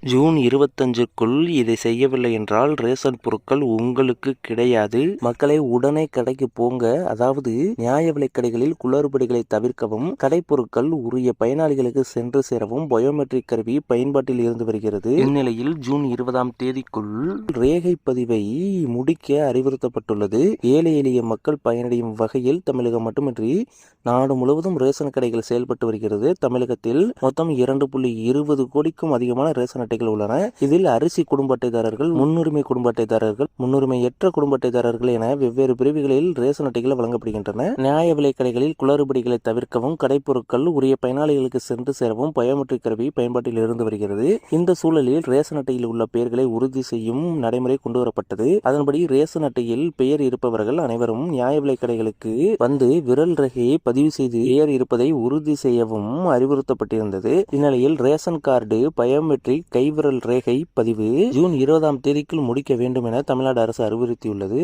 June 25க்குள் இதை செய்யவில்லை என்றால் ரேஷன் பொருட்கள் உங்களுக்கு கிடையாது. மக்களை உடனே கடைக்கு போங்க. அதாவது நியாய விலைக் கடைகளில் குளறுபடிகளை தவிர்க்கவும், கடைப்பொருட்கள் உரிய பயனாளிகளுக்கு சென்று சேரவும் பயோமெட்ரிக் கருவி பயன்பாட்டில் இருந்து வருகிறது. இந்நிலையில் ஜூன் 20ஆம் தேதிக்குள் ரேகை பதிவை முடிக்க அறிவுறுத்தப்பட்டுள்ளது. ஏழை எளிய மக்கள் பயனடையும் வகையில் தமிழகம் மட்டுமின்றி நாடு முழுவதும் ரேஷன் கடைகள் செயல்பட்டு வருகிறது. தமிழகத்தில் மொத்தம் 2.20 கோடிக்கும் அதிகமான ரேஷன் அட்டைகள் உள்ளன. இதில் அரிசி குடும்ப அட்டைதாரர்கள், முன்னுரிமை குடும்ப அட்டைதாரர்கள், முன்னுரிமையற்ற குடும்ப அட்டைதாரர்கள் என வெவ்வேறு பிரிவுகளில் ரேஷன் அட்டைகள் வழங்கப்படுகின்றன. நியாய விலைக் கடைகளில் குளறுபடிகளை தவிர்க்கவும், கடைப்பொருட்கள் உரிய பயனாளிகளுக்கு சென்று சேரவும் பயோமெட்ரிக் கருவி பயன்பாட்டில் இருந்து வருகிறது. இந்த சூழலில் ரேஷன் அட்டையில் உள்ள பெயர்களை உறுதி செய்யும் நடைமுறை கொண்டுவரப்பட்டது. அதன்படி ரேஷன் அட்டையில் பெயர் இருப்பவர்கள் அனைவரும் நியாய விலைக் கடைகளுக்கு வந்து விரல் ரேகையை பதிவு செய்து பெயர் இருப்பதை உறுதி செய்யவும் அறிவுறுத்தப்பட்டிருந்தது. இந்நிலையில் ரேஷன் கார்டு பயோமெட்ரிக் கைவிரல் ரேகை பதிவு ஜூன் 20ஆம் தேதிக்குள் முடிக்க வேண்டும் என தமிழ்நாடு அரசு அறிவுறுத்தியுள்ளது.